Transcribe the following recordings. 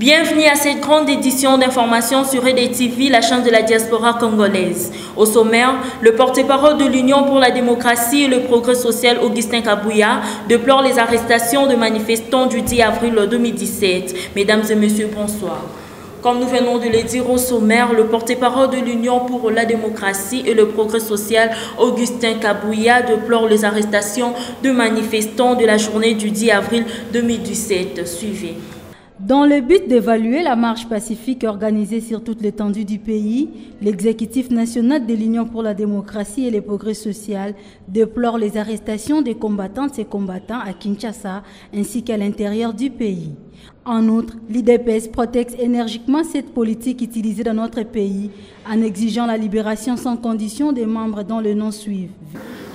Bienvenue à cette grande édition d'information sur EDTV, la chaîne de la diaspora congolaise. Au sommaire, le porte-parole de l'Union pour la démocratie et le progrès social, Augustin Kabouya, déplore les arrestations de manifestants du 10 avril 2017. Mesdames et messieurs, bonsoir. Comme nous venons de le dire au sommaire, le porte-parole de l'Union pour la démocratie et le progrès social, Augustin Kabouya, déplore les arrestations de manifestants de la journée du 10 avril 2017. Suivez. Dans le but d'évaluer la marche pacifique organisée sur toute l'étendue du pays, l'exécutif national de l'Union pour la démocratie et le progrès social déplore les arrestations des combattantes et combattants à Kinshasa ainsi qu'à l'intérieur du pays. En outre, l'IDPS protège énergiquement cette politique utilisée dans notre pays en exigeant la libération sans condition des membres dont le nom suivent.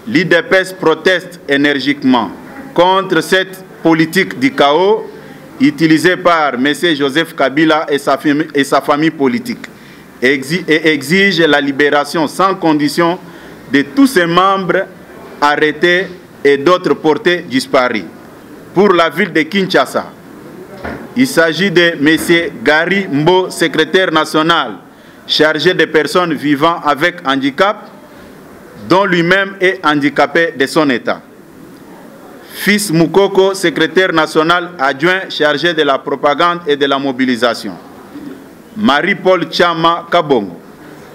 L'IDPS proteste énergiquement contre cette politique du chaos utilisé par M. Joseph Kabila et sa famille politique et exige la libération sans condition de tous ses membres arrêtés et d'autres portés disparus. Pour la ville de Kinshasa, il s'agit de M. Gary Mbo, secrétaire national chargé des personnes vivant avec handicap, dont lui-même est handicapé de son état. Fils Moukoko, secrétaire national adjoint chargé de la propagande et de la mobilisation. Marie-Paul Chama Kabongo,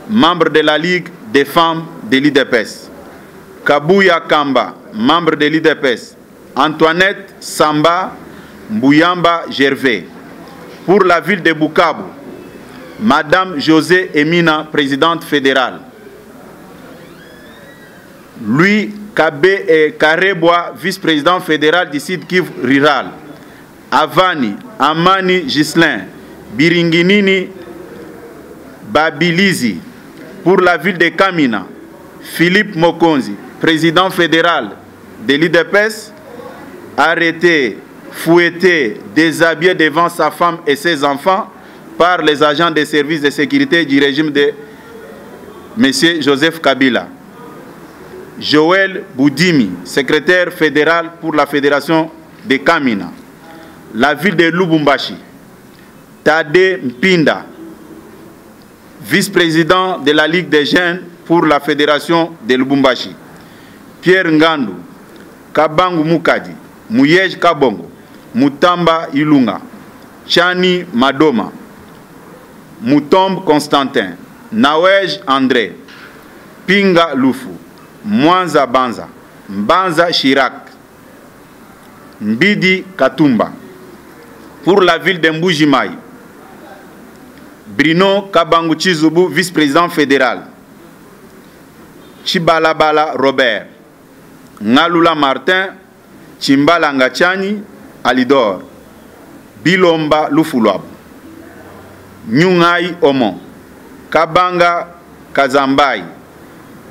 membre de la Ligue des femmes de l'IDPS. Kabouya Kamba, membre de l'IDPS. Antoinette Samba Mbouyamba Gervais. Pour la ville de Bukavu, Madame José Emina, présidente fédérale. Louis Kabé et Karebois, vice-président fédéral du Sud Kivu rural. Avani, Amani Gislin, Biringinini Babilizi. Pour la ville de Kamina, Philippe Mokonzi, président fédéral de l'IDPS, arrêté, fouetté, déshabillé devant sa femme et ses enfants par les agents des services de sécurité du régime de M. Joseph Kabila. Joël Boudimi, secrétaire fédéral pour la fédération de Kamina. La ville de Lubumbashi. Tade Mpinda, vice-président de la Ligue des jeunes pour la fédération de Lubumbashi. Pierre Ngandu, Kabangu Mukadi, Mouyej Kabongo, Mutamba Ilunga, Chani Madoma, Mutombe Constantin, Nawej André, Pinga Lufu, Mwanza Banza, Mbanza Chirac, Mbidi Katumba. Pour la ville de Mbujimaï, Bruno Kabangu Chizubu, vice-président fédéral. Chibalabala Robert, Ngalula Martin, Chimbala Ngachani, Alidor, Bilomba Lufulwab, Nyungai Omo, Kabanga Kazambai,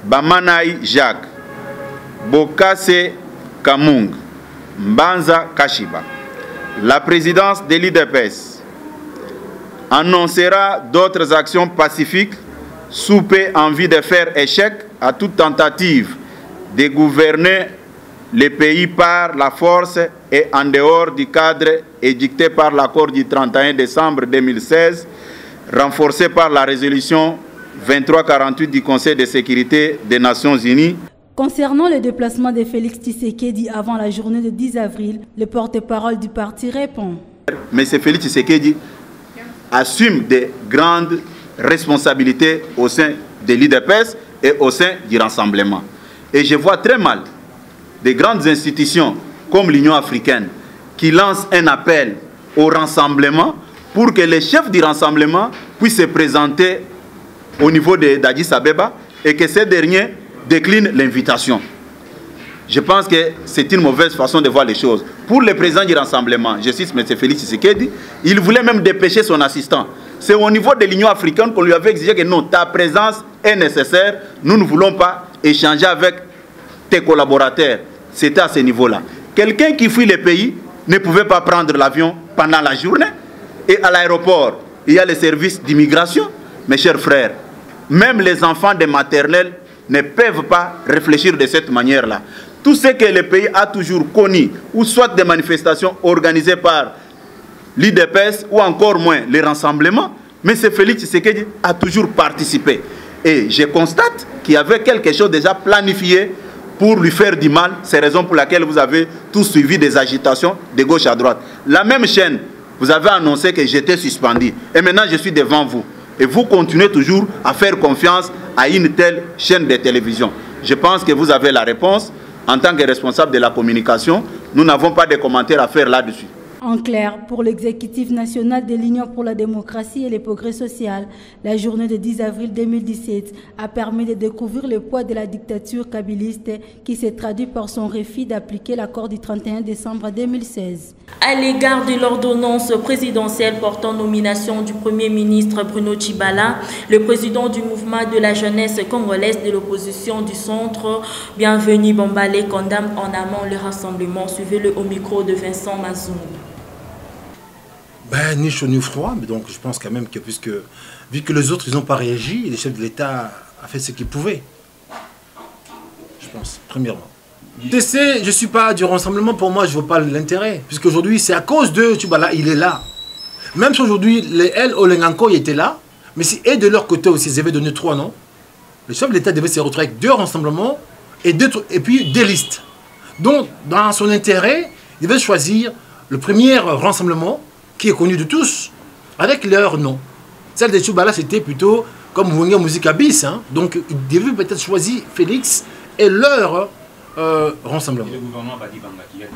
Bamanai Jacques, Bokase Kamung, Mbanza Kashiba. La présidence de l'IDPS annoncera d'autres actions pacifiques sous paix en vue de faire échec à toute tentative de gouverner le pays par la force et en dehors du cadre édicté par l'accord du 31 décembre 2016, renforcé par la résolution 2348 du Conseil de sécurité des Nations Unies. Concernant le déplacement de Félix Tshisekedi avant la journée de 10 avril, le porte-parole du parti répond. Mais Félix Tshisekedi assume de grandes responsabilités au sein de l'IDPS et au sein du Rassemblement. Et je vois très mal des grandes institutions comme l'Union africaine qui lancent un appel au Rassemblement pour que les chefs du Rassemblement puissent se présenter au niveau d'Addis Abeba et que ces derniers déclinent l'invitation. Je pense que c'est une mauvaise façon de voir les choses. Pour le président du Rassemblement, je cite M. Félix Tshisekedi, il voulait même dépêcher son assistant. C'est au niveau de l'Union africaine qu'on lui avait exigé que non, ta présence est nécessaire, nous ne voulons pas échanger avec tes collaborateurs. C'était à ce niveau-là. Quelqu'un qui fuit le pays ne pouvait pas prendre l'avion pendant la journée. Et à l'aéroport, il y a les services d'immigration. Mes chers frères, même les enfants de maternelle ne peuvent pas réfléchir de cette manière-là. Tout ce que le pays a toujours connu, ou soit des manifestations organisées par l'IDPS ou encore moins les rassemblements, mais c'est Félix Tshisekedi a toujours participé. Et je constate qu'il y avait quelque chose déjà planifié pour lui faire du mal. C'est la raison pour laquelle vous avez tous suivi des agitations de gauche à droite. La même chaîne, vous avez annoncé que j'étais suspendu. Et maintenant, je suis devant vous. Et vous continuez toujours à faire confiance à une telle chaîne de télévision. Je pense que vous avez la réponse. En tant que responsable de la communication, nous n'avons pas de commentaires à faire là-dessus. En clair, pour l'exécutif national de l'Union pour la démocratie et le progrès social, la journée du 10 avril 2017 a permis de découvrir le poids de la dictature kabyliste qui s'est traduit par son refus d'appliquer l'accord du 31 décembre 2016. À l'égard de l'ordonnance présidentielle portant nomination du Premier ministre Bruno Tshibala, le président du mouvement de la jeunesse congolaise de l'opposition du centre, Bienvenu Bombale, condamne en amont le rassemblement. Suivez-le au micro de Vincent Mazoum. Ben, ni chaud ni froid, mais donc je pense quand même que vu que les autres ils n'ont pas réagi, le chef de l'État a fait ce qu'il pouvait. Je pense, premièrement. Tu sais, je ne suis pas du rassemblement, pour moi je ne vois pas l'intérêt. Puisqu'aujourd'hui c'est à cause de Tshibala, il est là. Même si aujourd'hui les El Olenganko étaient là, mais si et de leur côté aussi ils avaient donné 3 noms, le chef de l'État devait se retrouver avec 2 rassemblements et puis 2 listes. Donc dans son intérêt, il devait choisir le premier rassemblement qui est connu de tous, avec leur nom. Celle de Tshibala, c'était plutôt comme Mwenga Musica Bis. Hein. Donc, ils devaient peut-être choisir Félix et leur rassemblement.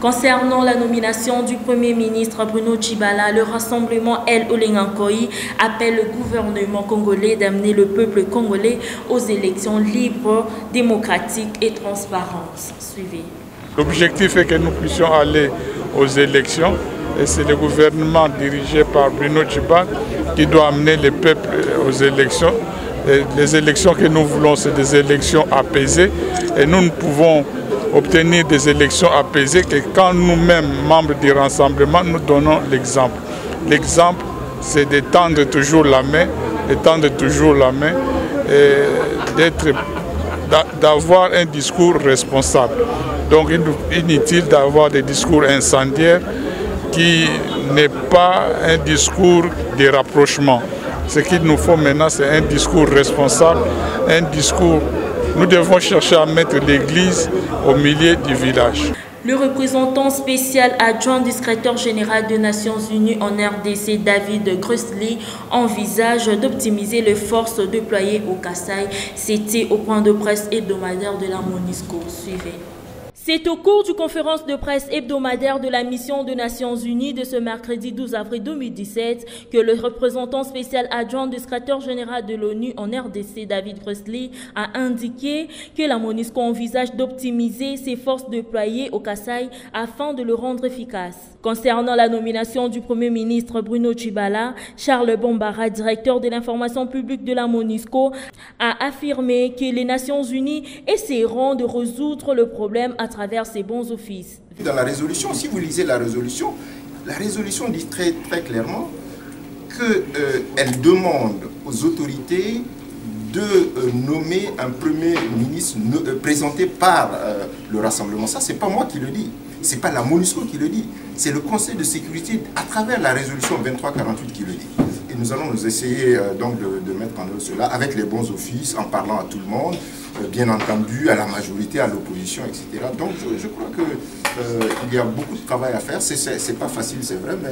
Concernant la nomination du Premier ministre Bruno Tshibala, le rassemblement El Olengankoï appelle le gouvernement congolais d'amener le peuple congolais aux élections libres, démocratiques et transparentes. Suivez. L'objectif est que nous puissions aller aux élections. Et c'est le gouvernement dirigé par Bruno Tshibala qui doit amener le peuple aux élections. Et les élections que nous voulons, c'est des élections apaisées. Et nous ne pouvons obtenir des élections apaisées que quand nous-mêmes, membres du rassemblement, nous donnons l'exemple. L'exemple, c'est de tendre toujours la main, et d'avoir un discours responsable. Donc inutile d'avoir des discours incendiaires qui n'est pas un discours de rapprochement. Ce qu'il nous faut maintenant, c'est un discours responsable, un discours... Nous devons chercher à mettre l'église au milieu du village. Le représentant spécial adjoint du secrétaire général des Nations Unies en RDC, David Gressly, envisage d'optimiser les forces déployées au Kasaï. C'était au point de presse hebdomadaire de la MONUSCO. Suivez. C'est au cours d'une conférence de presse hebdomadaire de la mission des Nations Unies de ce mercredi 12 avril 2017 que le représentant spécial adjoint du secrétaire général de l'ONU en RDC, David Gressly, a indiqué que la MONUSCO envisage d'optimiser ses forces déployées au Kasaï afin de le rendre efficace. Concernant la nomination du Premier ministre Bruno Tshibala, Charles Bombara, directeur de l'information publique de la MONUSCO, a affirmé que les Nations Unies essaieront de résoudre le problème à travers ses bons offices. Dans la résolution, si vous lisez la résolution dit très clairement qu'elle demande aux autorités de nommer un Premier ministre présenté par le rassemblement. Ça, c'est pas moi qui le dis, c'est pas la MONUSCO qui le dit, c'est le Conseil de sécurité à travers la résolution 2348 qui le dit. Et nous allons nous essayer donc de mettre en œuvre cela avec les bons offices, en parlant à tout le monde, bien entendu à la majorité, à l'opposition, etc. Donc je crois qu'il y a beaucoup de travail à faire. C'est pas facile, c'est vrai, mais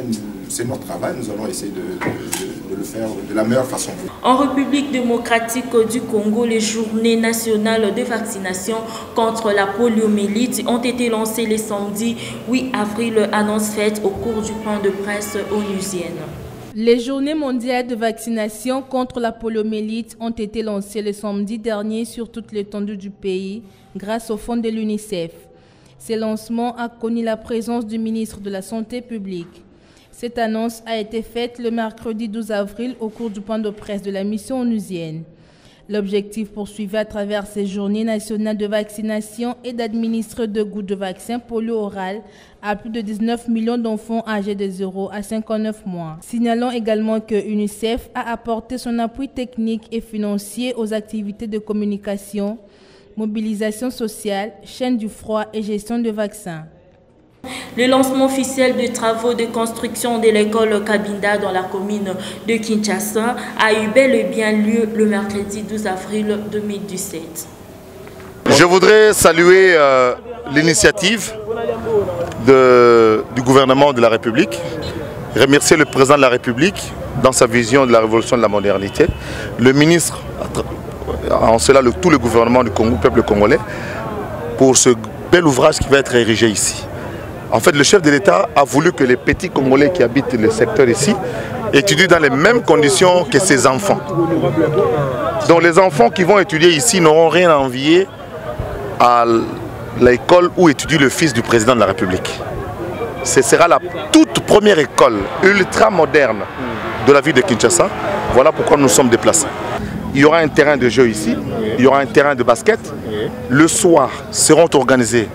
c'est notre travail. Nous allons essayer de le faire de la meilleure façon. En République démocratique du Congo, les journées nationales de vaccination contre la poliomyélite ont été lancées le samedi 8 avril, annonce faite au cours du point de presse onusienne. Les journées mondiales de vaccination contre la poliomyélite ont été lancées le samedi dernier sur toute l'étendue du pays grâce au fonds de l'UNICEF. Ce lancement a connu la présence du ministre de la Santé publique. Cette annonce a été faite le mercredi 12 avril au cours du point de presse de la mission onusienne. L'objectif poursuivi à travers ces journées nationales de vaccination est d'administrer 2 gouttes de vaccin polio-oral à plus de 19 millions d'enfants âgés de 0 à 59 mois. Signalons également que l'UNICEF a apporté son appui technique et financier aux activités de communication, mobilisation sociale, chaîne du froid et gestion de vaccins. Le lancement officiel des travaux de construction de l'école Kabinda dans la commune de Kinshasa a eu bel et bien lieu le mercredi 12 avril 2017. Je voudrais saluer l'initiative du gouvernement de la République, remercier le président de la République dans sa vision de la révolution de la modernité, le ministre, en cela tout le gouvernement du Congo, peuple congolais, pour ce bel ouvrage qui va être érigé ici. En fait, le chef de l'État a voulu que les petits Congolais qui habitent le secteur ici étudient dans les mêmes conditions que ses enfants. Donc les enfants qui vont étudier ici n'auront rien à envier à l'école où étudie le fils du président de la République. Ce sera la toute première école ultra moderne de la ville de Kinshasa. Voilà pourquoi nous sommes déplacés. Il y aura un terrain de jeu ici, il y aura un terrain de basket. Le soir seront organisées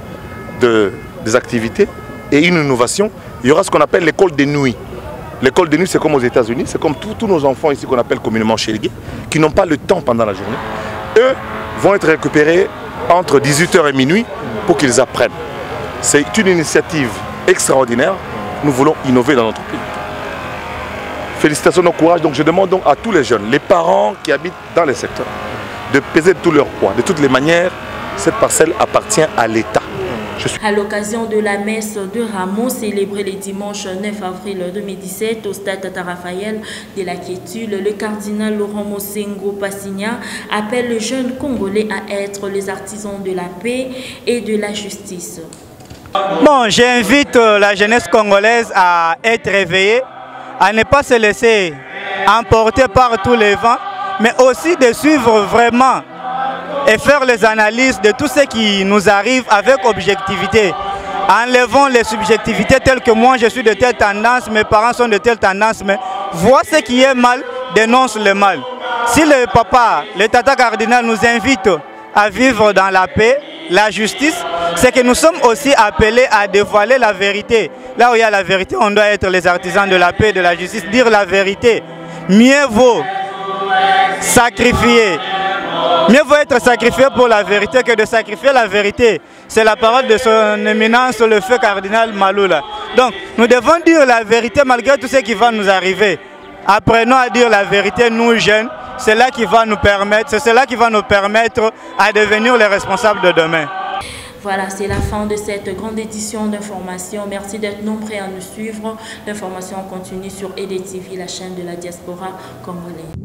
des activités et une innovation. Il y aura ce qu'on appelle l'école de nuit. L'école de nuit, c'est comme aux États-Unis, c'est comme tous nos enfants ici qu'on appelle communément chélégués, qui n'ont pas le temps pendant la journée. Eux vont être récupérés entre 18h et minuit pour qu'ils apprennent. C'est une initiative extraordinaire. Nous voulons innover dans notre pays. Félicitations, nos courage. Donc je demande donc à tous les jeunes, les parents qui habitent dans les secteurs, de peser de tout leur poids. De toutes les manières, cette parcelle appartient à l'État. À l'occasion de la messe de Ramon célébrée le dimanche 9 avril 2017 au stade Tata Raphaël de la Quiétude, le cardinal Laurent Mosengo Passigna appelle les jeunes Congolais à être les artisans de la paix et de la justice. Bon, j'invite la jeunesse congolaise à être réveillée, à ne pas se laisser emporter par tous les vents, mais aussi de suivre vraiment et faire les analyses de tout ce qui nous arrive avec objectivité. Enlevons les subjectivités telles que moi je suis de telle tendance, mes parents sont de telle tendance, mais vois ce qui est mal, dénonce le mal. Si le papa, le tata cardinal nous invite à vivre dans la paix, la justice, c'est que nous sommes aussi appelés à dévoiler la vérité. Là où il y a la vérité, on doit être les artisans de la paix et de la justice, dire la vérité. Mieux vaut sacrifier. Mieux vaut être sacrifié pour la vérité que de sacrifier la vérité. C'est la parole de son éminence, le feu cardinal Maloula. Donc, nous devons dire la vérité malgré tout ce qui va nous arriver. Apprenons à dire la vérité, nous jeunes. C'est cela qui va nous permettre à devenir les responsables de demain. Voilà, c'est la fin de cette grande édition d'information. Merci d'être nombreux à nous suivre. L'information continue sur EDTV, la chaîne de la diaspora congolaise.